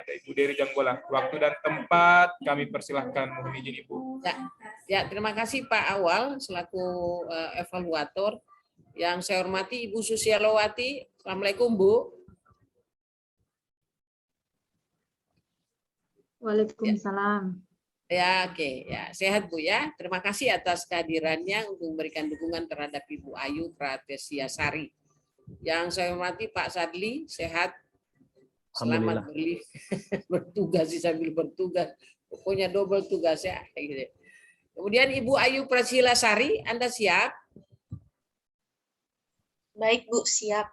Ibu Dery Janggola. Waktu dan tempat kami persilahkan, mohon izin Ibu. Ya, terima kasih Pak Awal selaku evaluator. Yang saya hormati Ibu Susialowati. Assalamualaikum Bu. Waalaikumsalam. Ya, oke. Ya, sehat Bu ya. Terima kasih atas kehadirannya untuk memberikan dukungan terhadap Ibu Ayu Pratesia Sari. Yang saya hormati Pak Sadli, sehat. Selamat bertugas sambil bertugas. Pokoknya double tugas ya. Kemudian Ibu Ayu Prasila Sari, Anda siap? Baik Bu, siap.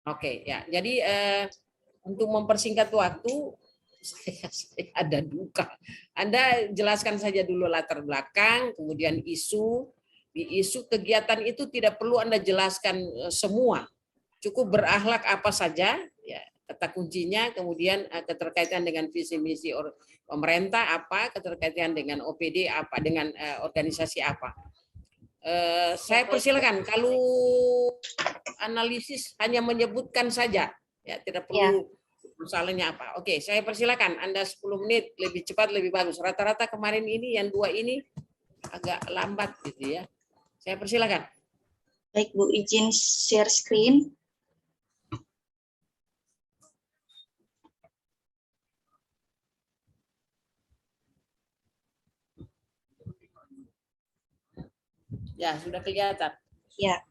Oke, ya. Jadi untuk mempersingkat waktu, saya ada duka. Anda jelaskan saja dulu latar belakang, kemudian isu. Di isu kegiatan itu tidak perlu Anda jelaskan semua. Cukup berakhlak apa saja, ya. Kata kuncinya, kemudian keterkaitan dengan visi misi pemerintah apa, keterkaitan dengan OPD apa, dengan organisasi apa. Saya persilakan, kalau analisis hanya menyebutkan saja, ya tidak perlu masalahnya apa. Oke, saya persilakan Anda 10 menit, lebih cepat lebih bagus. Rata-rata kemarin ini yang 2 ini agak lambat gitu ya. Saya persilakan. Baik Bu, izin share screen. Ya, sudah kelihatan. Ya.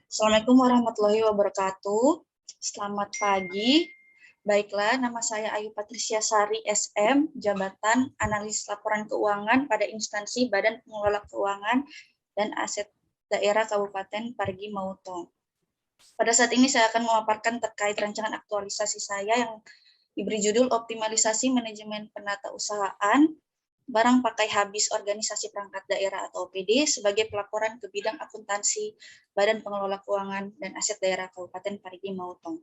Assalamualaikum warahmatullahi wabarakatuh. Selamat pagi. Baiklah, nama saya Ayu Patricia Sari SM, Jabatan Analis Laporan Keuangan pada instansi Badan Pengelola Keuangan dan Aset Daerah Kabupaten Parigi Mutong. Pada saat ini saya akan memaparkan terkait rancangan aktualisasi saya yang diberi judul Optimalisasi Manajemen Penata Usahaan Barang Pakai Habis Organisasi Perangkat Daerah atau OPD sebagai pelaporan ke bidang akuntansi Badan Pengelola Keuangan dan Aset Daerah Kabupaten Parigi Mutong.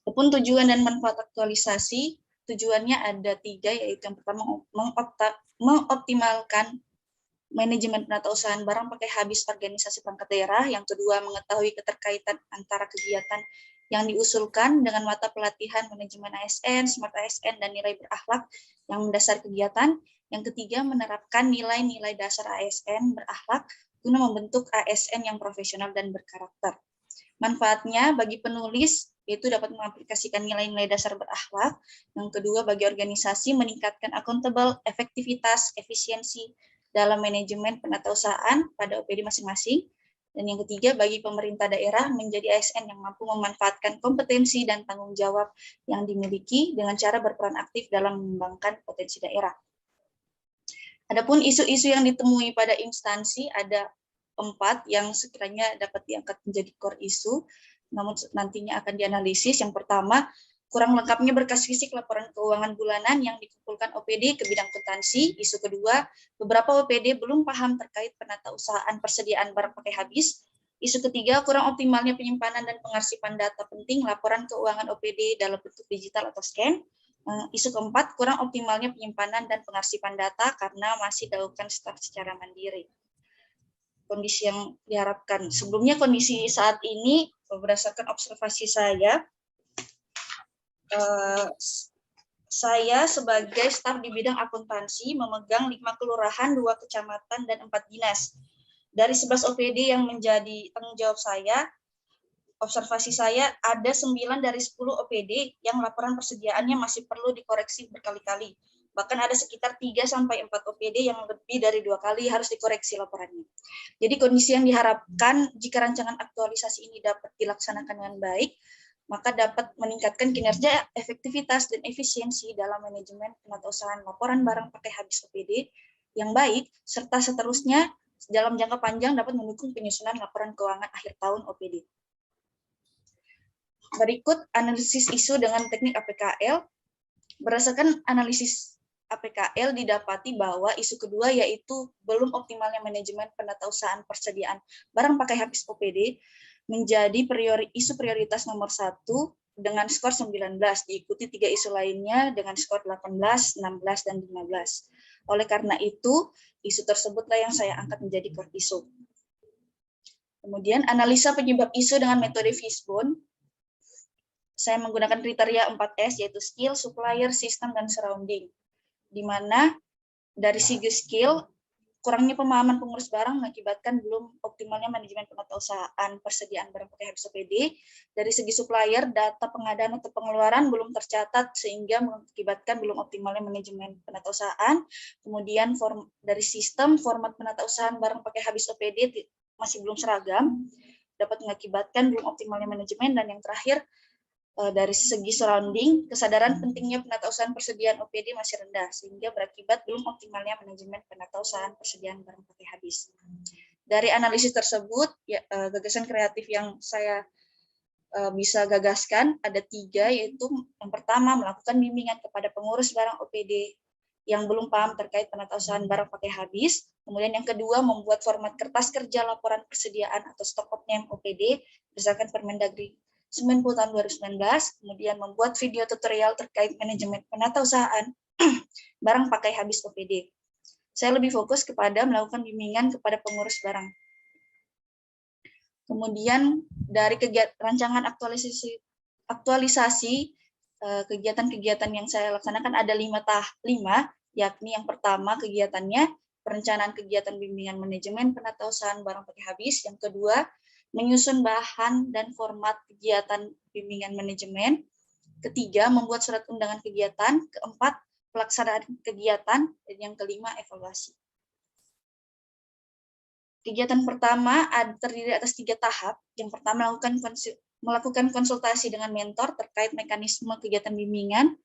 Adapun tujuan dan manfaat aktualisasi, tujuannya ada 3, yaitu yang pertama mengoptimalkan manajemen penata usahaan barang pakai habis organisasi perangkat daerah, yang kedua mengetahui keterkaitan antara kegiatan yang diusulkan dengan mata pelatihan manajemen ASN, Smart ASN, dan nilai berakhlak yang mendasar kegiatan. Yang ketiga, menerapkan nilai-nilai dasar ASN berakhlak guna membentuk ASN yang profesional dan berkarakter. Manfaatnya bagi penulis yaitu dapat mengaplikasikan nilai-nilai dasar berakhlak. Yang kedua, bagi organisasi meningkatkan accountable, efektivitas, efisiensi dalam manajemen penata usahaan pada OPD masing-masing. Dan yang ketiga, bagi pemerintah daerah menjadi ASN yang mampu memanfaatkan kompetensi dan tanggung jawab yang dimiliki dengan cara berperan aktif dalam mengembangkan potensi daerah. Adapun isu-isu yang ditemui pada instansi ada 4 yang sekiranya dapat diangkat menjadi core isu, namun nantinya akan dianalisis. Yang pertama, kurang lengkapnya berkas fisik laporan keuangan bulanan yang dikumpulkan OPD ke bidang akuntansi. Isu kedua, beberapa OPD belum paham terkait penata usahaan persediaan barang pakai habis. Isu ketiga, kurang optimalnya penyimpanan dan pengarsipan data penting laporan keuangan OPD dalam bentuk digital atau scan. Isu keempat, kurang optimalnya penyimpanan dan pengarsipan data karena masih dilakukan staf secara mandiri. Kondisi yang diharapkan. Sebelumnya kondisi saat ini berdasarkan observasi saya sebagai staf di bidang akuntansi memegang 5 kelurahan, 2 kecamatan, dan 4 dinas. Dari 11 OPD yang menjadi tanggung jawab saya, observasi saya ada 9 dari 10 OPD yang laporan persediaannya masih perlu dikoreksi berkali-kali. Bahkan ada sekitar 3-4 OPD yang lebih dari 2 kali harus dikoreksi laporannya. Jadi kondisi yang diharapkan jika rancangan aktualisasi ini dapat dilaksanakan dengan baik, maka dapat meningkatkan kinerja, efektivitas, dan efisiensi dalam manajemen penata usahaan laporan barang pakai habis OPD yang baik, serta seterusnya dalam jangka panjang dapat mendukung penyusunan laporan keuangan akhir tahun OPD. Berikut analisis isu dengan teknik APKL. Berdasarkan analisis APKL didapati bahwa isu kedua yaitu belum optimalnya manajemen penata usahaan persediaan barang pakai habis OPD menjadi isu prioritas nomor 1 dengan skor 19, diikuti 3 isu lainnya dengan skor 18, 16, dan 15. Oleh karena itu, isu tersebutlah yang saya angkat menjadi core isu. Kemudian analisa penyebab isu dengan metode Fishbone. saya menggunakan kriteria 4S, yaitu skill, supplier, system, dan surrounding. Di mana dari segi skill, kurangnya pemahaman pengurus barang mengakibatkan belum optimalnya manajemen pengusahaan persediaan barang pakai habis OPD. Dari segi supplier, data pengadaan atau pengeluaran belum tercatat sehingga mengakibatkan belum optimalnya manajemen penatausahaan. Kemudian dari sistem, format penatausahaan barang pakai habis OPD masih belum seragam, dapat mengakibatkan belum optimalnya manajemen. Dan yang terakhir, dari segi surrounding, kesadaran pentingnya penatausahaan persediaan OPD masih rendah, sehingga berakibat belum optimalnya manajemen penatausahaan persediaan barang pakai habis. Dari analisis tersebut, ya, gagasan kreatif yang saya bisa gagaskan ada 3, yaitu yang pertama, melakukan bimbingan kepada pengurus barang OPD yang belum paham terkait penatausahaan barang pakai habis. Kemudian yang kedua, membuat format kertas kerja laporan persediaan atau stock of name OPD berdasarkan Permendagri 90 tahun 2019, kemudian membuat video tutorial terkait manajemen penatausahaan barang pakai habis OPD. Saya lebih fokus kepada melakukan bimbingan kepada pengurus barang. Kemudian dari rancangan aktualisasi kegiatan-kegiatan yang saya laksanakan ada 5, yakni yang pertama kegiatannya perencanaan kegiatan bimbingan manajemen penatausahaan barang pakai habis, yang kedua menyusun bahan dan format kegiatan bimbingan manajemen, ketiga membuat surat undangan kegiatan, keempat pelaksanaan kegiatan, dan yang kelima evaluasi. Kegiatan pertama terdiri atas 3 tahap. Yang pertama melakukan konsultasi dengan mentor terkait mekanisme kegiatan bimbingan,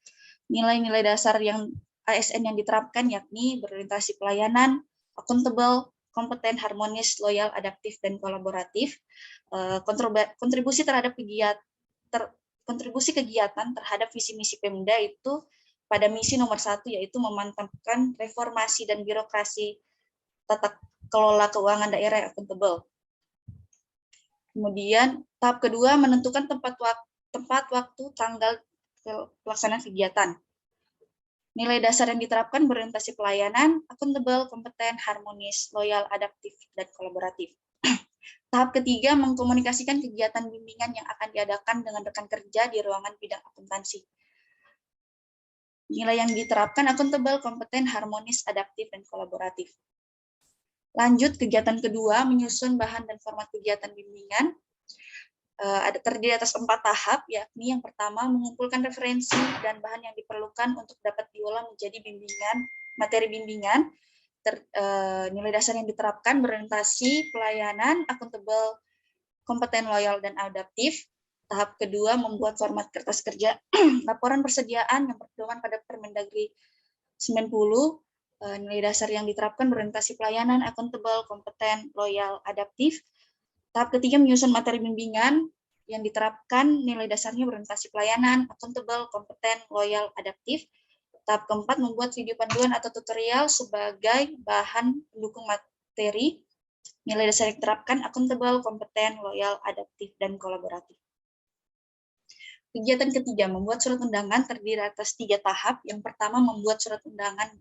nilai-nilai dasar yang ASN yang diterapkan yakni berorientasi pelayanan, akuntabel, kompeten, harmonis, loyal, adaptif, dan kolaboratif. Kontribusi kegiatan terhadap visi misi Pemda itu pada misi nomor 1, yaitu memantapkan reformasi dan birokrasi tata kelola keuangan daerah yang akuntabel. Kemudian tahap kedua menentukan tempat waktu, tanggal pelaksanaan kegiatan. Nilai dasar yang diterapkan berorientasi pelayanan, akuntabel, kompeten, harmonis, loyal, adaptif, dan kolaboratif. Tahap ketiga, mengkomunikasikan kegiatan bimbingan yang akan diadakan dengan rekan kerja di ruangan bidang akuntansi. Nilai yang diterapkan akuntabel, kompeten, harmonis, adaptif, dan kolaboratif. Lanjut, kegiatan kedua, menyusun bahan dan format kegiatan bimbingan. Terdiri atas 4 tahap, yakni yang pertama mengumpulkan referensi dan bahan yang diperlukan untuk dapat diolah menjadi materi bimbingan. Nilai dasar yang diterapkan berorientasi pelayanan, akuntabel, kompeten, loyal, dan adaptif. Tahap kedua membuat format kertas kerja laporan persediaan yang berpedoman pada Permendagri 90. Nilai dasar yang diterapkan berorientasi pelayanan, akuntabel, kompeten, loyal, adaptif. Tahap ketiga menyusun materi bimbingan yang diterapkan nilai dasarnya berorientasi pelayanan, akuntabel, kompeten, loyal, adaptif. Tahap keempat membuat video panduan atau tutorial sebagai bahan pendukung materi. Nilai dasar yang diterapkan akuntabel, kompeten, loyal, adaptif, dan kolaboratif. Kegiatan ketiga membuat surat undangan terdiri atas 3 tahap. Yang pertama membuat surat undangan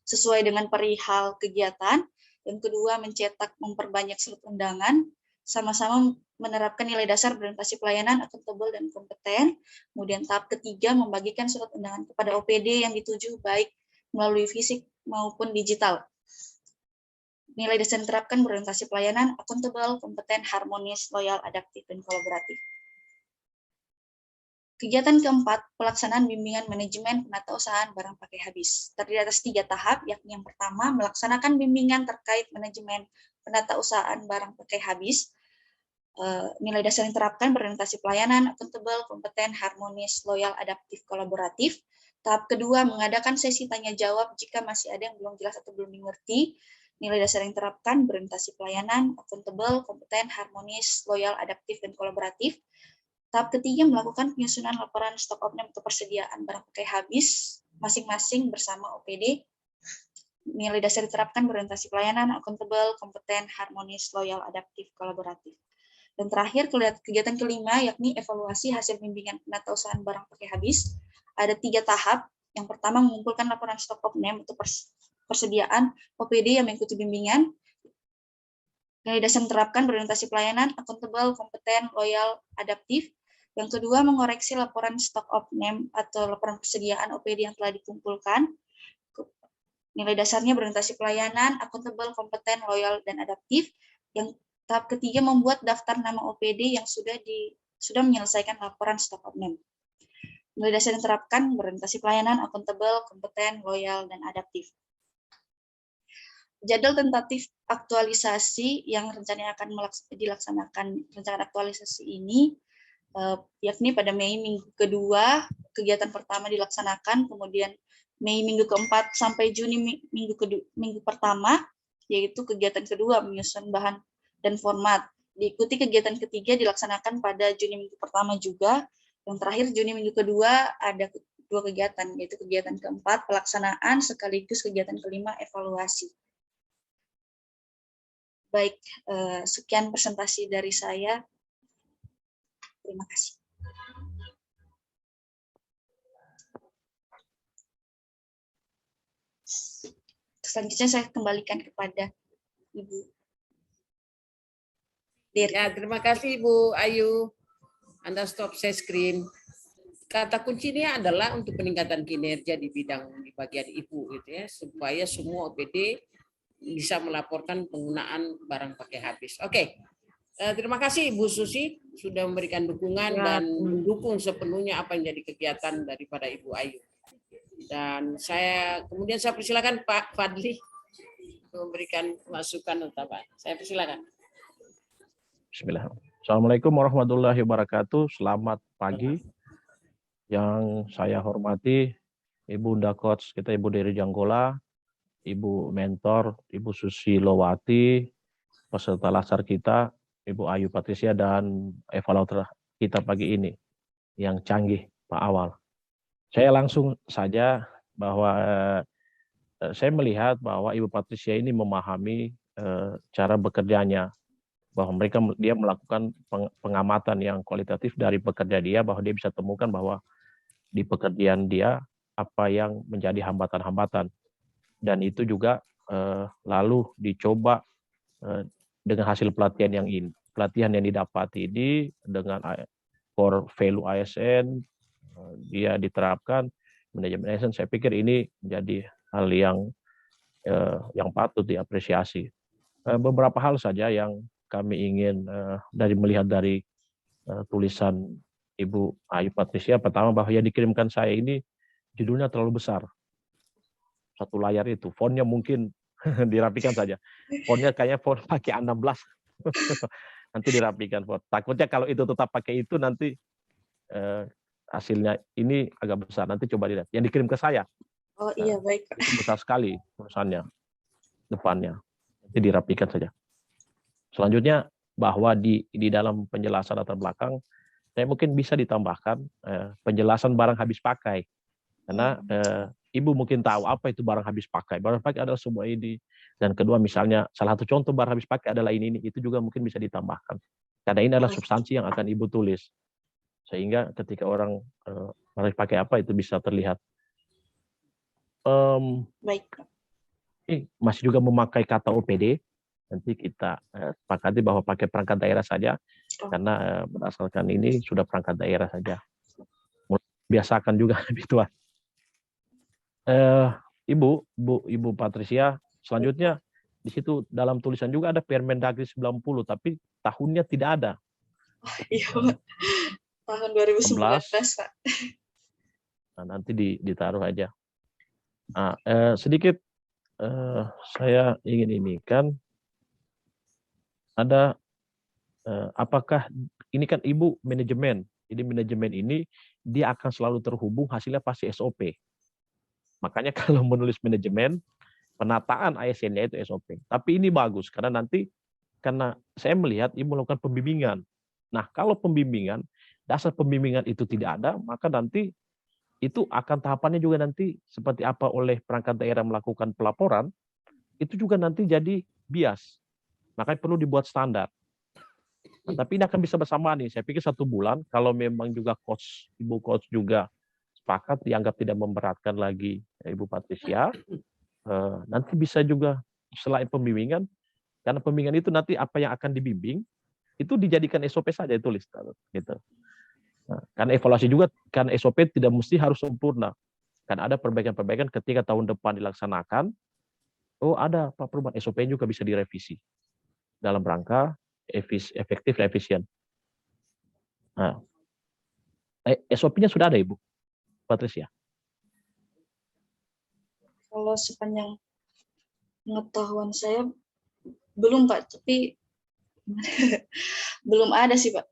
sesuai dengan perihal kegiatan. Yang kedua mencetak memperbanyak surat undangan. Sama-sama menerapkan nilai dasar berorientasi pelayanan, akuntabel, dan kompeten. Kemudian tahap ketiga membagikan surat undangan kepada OPD yang dituju baik melalui fisik maupun digital. Nilai dasar diterapkan berorientasi pelayanan, akuntabel, kompeten, harmonis, loyal, adaptif, dan kolaboratif. Kegiatan keempat, pelaksanaan bimbingan manajemen penatausahaan barang pakai habis. Terdiri atas 3 tahap, yakni yang pertama melaksanakan bimbingan terkait manajemen penatausahaan barang pakai habis. Nilai dasar yang diterapkan berorientasi pelayanan, akuntabel, kompeten, harmonis, loyal, adaptif, kolaboratif. Tahap kedua, mengadakan sesi tanya jawab jika masih ada yang belum jelas atau belum dimengerti. Nilai dasar yang diterapkan berorientasi pelayanan, akuntabel, kompeten, harmonis, loyal, adaptif, dan kolaboratif. Tahap ketiga, melakukan penyusunan laporan stok opname atau persediaan barang pakai habis masing-masing bersama OPD. Nilai dasar diterapkan berorientasi pelayanan, akuntabel, kompeten, harmonis, loyal, adaptif, kolaboratif. Dan terakhir, kegiatan kelima, yakni evaluasi hasil bimbingan penatausahaan barang pakai habis. Ada 3 tahap. Yang pertama, mengumpulkan laporan stok opname atau persediaan OPD yang mengikuti bimbingan. Nilai dasar diterapkan berorientasi pelayanan, akuntabel, kompeten, loyal, adaptif. Yang kedua, mengoreksi laporan stock of name atau laporan persediaan OPD yang telah dikumpulkan. Nilai dasarnya berorientasi pelayanan, akuntabel, kompeten, loyal, dan adaptif. Yang tahap ketiga, membuat daftar nama OPD yang sudah menyelesaikan laporan stock of name. Nilai dasar yang diterapkan berorientasi pelayanan, akuntabel, kompeten, loyal, dan adaptif. Jadwal tentatif aktualisasi yang rencananya akan dilaksanakan rencana aktualisasi ini yakni pada Mei minggu kedua kegiatan pertama dilaksanakan, kemudian Mei minggu keempat sampai Juni minggu pertama, yaitu kegiatan kedua menyusun bahan dan format. Diikuti kegiatan ketiga dilaksanakan pada Juni minggu pertama juga. Yang terakhir Juni minggu kedua ada 2 kegiatan, yaitu kegiatan keempat pelaksanaan sekaligus kegiatan kelima evaluasi. Baik, sekian presentasi dari saya. Terima kasih. Selanjutnya saya kembalikan kepada Ibu Dir. Ya, terima kasih Bu Ayu. Anda stop share screen. Kata kuncinya adalah untuk peningkatan kinerja di bagian Ibu gitu ya, supaya semua OPD bisa melaporkan penggunaan barang pakai habis. Oke. Terima kasih Ibu Susi sudah memberikan dukungan dan mendukung sepenuhnya apa yang jadi kegiatan daripada Ibu Ayu. Dan kemudian saya persilakan Pak Fadli memberikan masukan atau apa. Saya persilakan. Bismillah. Assalamualaikum warahmatullahi wabarakatuh. Selamat pagi. Yang saya hormati Ibu Unda Coach kita, Ibu Dery Janggola, Ibu Mentor, Ibu Susi Lowati, peserta laksar kita, Ibu Ayu Patricia, dan evaluator kita pagi ini yang canggih, Pak Awal. Saya langsung saja bahwa saya melihat bahwa Ibu Patricia ini memahami cara bekerjanya, bahwa dia melakukan pengamatan yang kualitatif dari pekerja dia, bahwa dia bisa temukan bahwa di pekerjaan dia apa yang menjadi hambatan-hambatan, dan itu juga lalu dicoba dengan hasil pelatihan yang didapati ini dengan core value ASN dia diterapkan manajemen ASN. Saya pikir ini menjadi hal yang patut diapresiasi. Beberapa hal saja yang kami ingin melihat dari tulisan Ibu Ayu Patricia. Pertama, bahwa yang dikirimkan saya ini judulnya terlalu besar. Satu layar itu, fontnya mungkin dirapikan saja. Fontnya kayaknya font pakai A16. Nanti dirapikan font. Takutnya kalau itu tetap pakai itu nanti hasilnya ini agak besar. Nanti coba dilihat. Yang dikirim ke saya. Oh iya, baik. Itu besar sekali tulisannya depannya. Nanti dirapikan saja. Selanjutnya, bahwa di dalam penjelasan latar belakang, saya mungkin bisa ditambahkan penjelasan barang habis pakai. Karena Ibu mungkin tahu apa itu barang habis pakai. Barang pakai adalah semua ini. Dan kedua, misalnya salah satu contoh barang habis pakai adalah ini. Itu juga mungkin bisa ditambahkan. Karena ini adalah substansi yang akan Ibu tulis. Sehingga ketika orang barang habis pakai apa, itu bisa terlihat. Baik. Masih juga memakai kata OPD. Nanti kita sepakati bahwa pakai perangkat daerah saja. Karena berdasarkan ini sudah perangkat daerah saja. Biasakan juga lebih tua. Ibu Patricia, selanjutnya di situ dalam tulisan juga ada Permendagri 90, tapi tahunnya tidak ada. Iya, tahun 2019, Pak. Nah, nanti ditaruh aja. Nah, sedikit saya ingin ini kan ada apakah ini kan Ibu manajemen. Jadi manajemen ini dia akan selalu terhubung, hasilnya pasti SOP. Makanya kalau menulis manajemen, penataan ASN-nya itu SOP. Tapi ini bagus, karena saya melihat Ibu melakukan pembimbingan. Nah, kalau pembimbingan, dasar pembimbingan itu tidak ada, maka nanti itu akan tahapannya juga nanti seperti apa oleh perangkat daerah melakukan pelaporan, itu juga nanti jadi bias. Makanya perlu dibuat standar. Nah, tapi ini akan bisa bersamaan nih. Saya pikir 1 bulan, kalau memang juga Ibu coach juga sepakat, dianggap tidak memberatkan lagi Ibu Patricia, nanti bisa juga selain pembimbingan, karena pembimbingan itu nanti apa yang akan dibimbing, itu dijadikan SOP saja, tulis. Gitu. Nah, karena evaluasi juga, kan SOP tidak mesti harus sempurna. Kan ada perbaikan-perbaikan ketika tahun depan dilaksanakan. Oh, ada Pak perubahan, SOP juga bisa direvisi dalam rangka efektif dan efisien. Nah, SOP-nya sudah ada Ibu Patricia? Kalau sepanjang pengetahuan saya belum Pak, tapi belum ada sih Pak.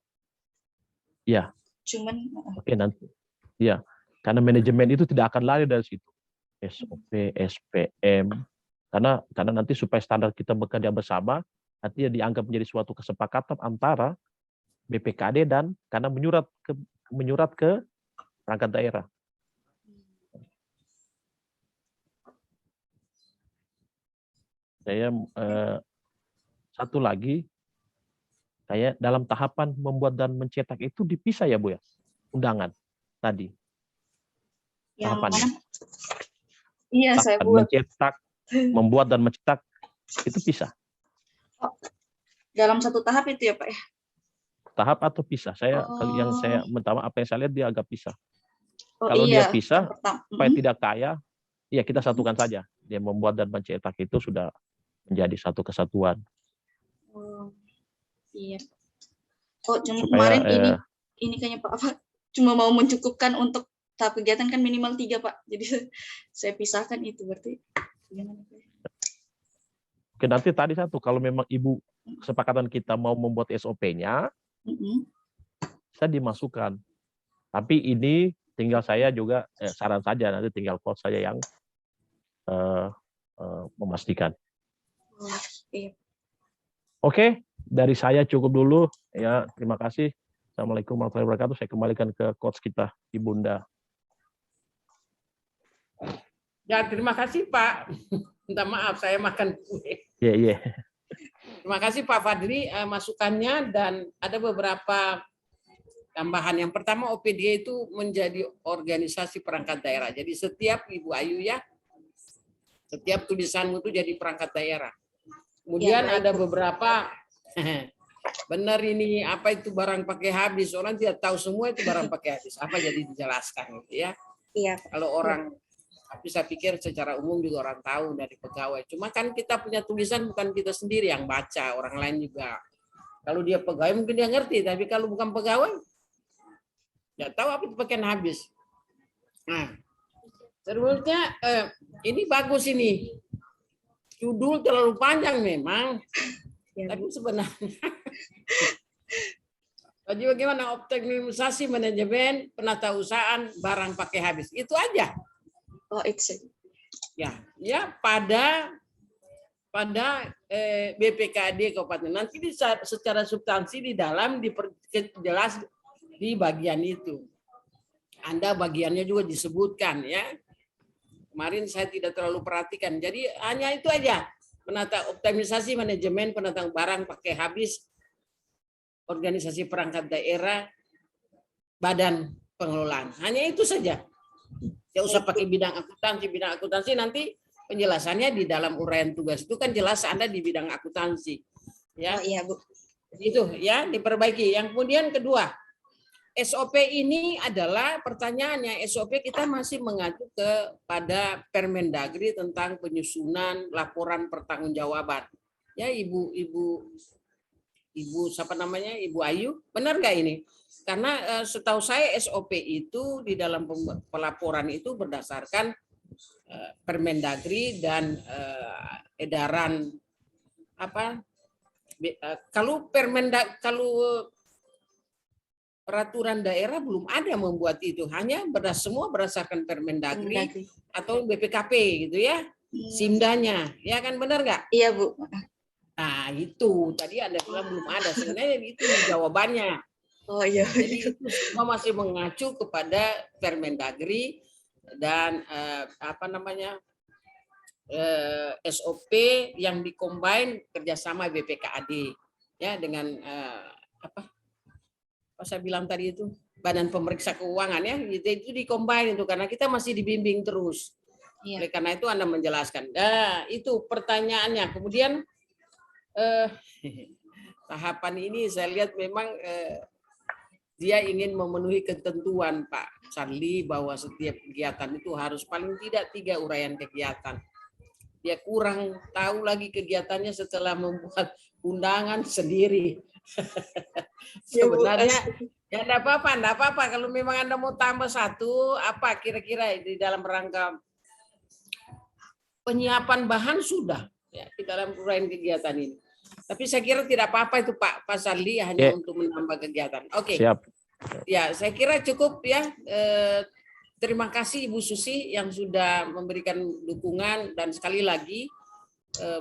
Iya. Cuman Oke, nanti. Ya, karena manajemen itu tidak akan lari dari situ. SOP, SPM, karena nanti supaya standar kita bekerja bersama, artinya dianggap menjadi suatu kesepakatan antara BPKD dan karena menyurat ke perangkat daerah. Saya satu lagi, saya dalam tahapan membuat dan mencetak itu dipisah ya Bu ya, undangan tadi. yang Tahapannya. mana? Iya, saya Tahapan buat mencetak, membuat dan mencetak itu pisah. dalam satu tahap itu ya Pak ya. Tahap atau pisah? Saya yang Oh. saya pertama apa yang saya lihat dia agak pisah. Oh, Kalau iya. dia pisah, Yang pertama. supaya tidak kaya, ya kita satukan saja. Dia membuat dan mencetak itu sudah menjadi satu kesatuan. Oh, iya. Oh, cuma Supaya, kemarin ini kayaknya Pak apa? Cuma mau mencukupkan untuk tahap kegiatan kan minimal 3 Pak. Jadi saya pisahkan itu berarti. Gimana Pak? Oke, nanti tadi satu, kalau memang Ibu kesepakatan kita mau membuat SOP-nya, bisa dimasukkan. Tapi ini tinggal saya juga saran saja, nanti tinggal coach saya yang memastikan. Oh, iya. Oke, dari saya cukup dulu. Ya, terima kasih. Assalamualaikum warahmatullahi wabarakatuh. Saya kembalikan ke coach kita, Ibunda. Ya, terima kasih Pak. Minta maaf saya makan kue. Iya. Terima kasih Pak Fadli masukannya, dan ada beberapa tambahan. Yang pertama, OPD itu menjadi organisasi perangkat daerah. Jadi setiap Ibu Ayu ya, setiap tulisanmu itu jadi perangkat daerah. Kemudian ada beberapa, benar ini apa itu barang pakai habis, orang tidak tahu semua itu barang pakai habis. Apa jadi dijelaskan gitu ya. Iya. Kalau orang, tapi saya pikir secara umum juga orang tahu dari pegawai. Cuma kan kita punya tulisan, bukan kita sendiri yang baca, orang lain juga. Kalau dia pegawai mungkin dia ngerti, tapi kalau bukan pegawai, nggak tahu apa itu pakaian habis. Nah, sebenarnya ini bagus ini. Judul terlalu panjang memang, tapi sebenarnya bagaimana optimalisasi manajemen penatausahaan barang pakai habis, itu aja. Oh, itu. Ya pada BPKD Kabupaten, nanti secara substansi di dalam diperjelas di bagian itu. Anda bagiannya juga disebutkan ya. Kemarin saya tidak terlalu perhatikan. Jadi hanya itu aja. Optimalisasi manajemen penataan barang pakai habis organisasi perangkat daerah, badan pengelolaan. Hanya itu saja. Tidak usah pakai bidang akuntansi nanti penjelasannya di dalam uraian tugas itu kan jelas Anda di bidang akuntansi. Ya. Oh, iya, Bu. Itu ya diperbaiki. Yang kemudian kedua, SOP ini adalah pertanyaannya, SOP kita masih mengacu kepada Permendagri tentang penyusunan laporan pertanggungjawaban. Ya, Ibu siapa namanya? Ibu Ayu, benar nggak ini? Karena setahu saya SOP itu di dalam pelaporan itu berdasarkan Permendagri dan edaran apa? Kalau peraturan daerah belum ada membuat itu, hanya semua berdasarkan Permendagri atau BPKP gitu ya, Simdanya, ya kan, benar nggak? Iya Bu. Nah itu tadi Anda bilang belum ada, sebenarnya itu jawabannya. Oh iya. Jadi itu semua masih mengacu kepada Permendagri dan SOP yang dikombin kerjasama BPKAD ya dengan apa saya bilang tadi itu Badan Pemeriksa Keuangan ya, itu dikombin itu karena kita masih dibimbing terus. Iya. Oleh karena itu Anda menjelaskan. Nah, itu pertanyaannya. Kemudian tahapan ini saya lihat memang dia ingin memenuhi ketentuan Pak Charlie bahwa setiap kegiatan itu harus paling tidak 3 uraian kegiatan. Dia kurang tahu lagi kegiatannya setelah membuat undangan sendiri. Sebenarnya ya enggak apa-apa. Kalau memang Anda mau tambah 1, apa kira-kira di dalam rangka penyiapan bahan sudah ya di dalam uraian kegiatan ini. Tapi saya kira tidak apa-apa itu Pak Charlie hanya untuk menambah kegiatan. Oke. Siap. Ya, saya kira cukup ya. Terima kasih Ibu Susi yang sudah memberikan dukungan dan sekali lagi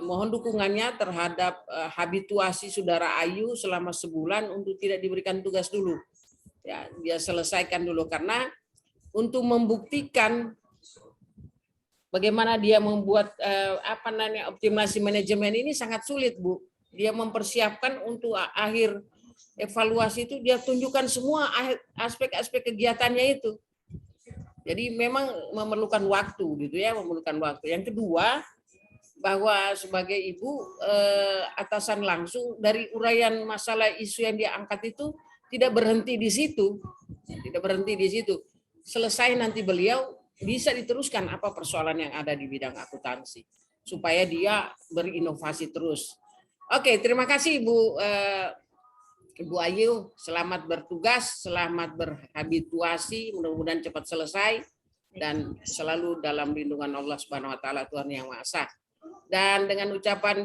mohon dukungannya terhadap habituasi Saudara Ayu selama sebulan untuk tidak diberikan tugas dulu. Ya, dia selesaikan dulu karena untuk membuktikan bagaimana dia membuat optimasi manajemen ini sangat sulit, Bu. Dia mempersiapkan untuk akhir evaluasi itu dia tunjukkan semua aspek-aspek kegiatannya itu. Jadi memang memerlukan waktu gitu ya, memerlukan waktu. Yang kedua, bahwa sebagai ibu atasan langsung dari uraian masalah isu yang dia angkat itu tidak berhenti di situ. Tidak berhenti di situ. Selesai nanti beliau bisa diteruskan apa persoalan yang ada di bidang akuntansi supaya dia berinovasi terus. Oke, terima kasih Ibu Ayu. Selamat bertugas, selamat berhabituasi, mudah-mudahan cepat selesai dan selalu dalam lindungan Allah Subhanahu wa taala Tuhan Yang Maha Esa. Dan dengan ucapan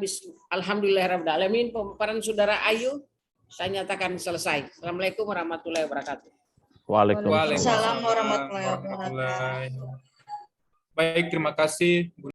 alhamdulillahirabbil alamin pemaparan Saudara Ayu saya nyatakan selesai. Assalamualaikum warahmatullahi wabarakatuh. Waalaikumsalam. Waalaikumsalam warahmatullahi wabarakatuh. Baik, terima kasih Bu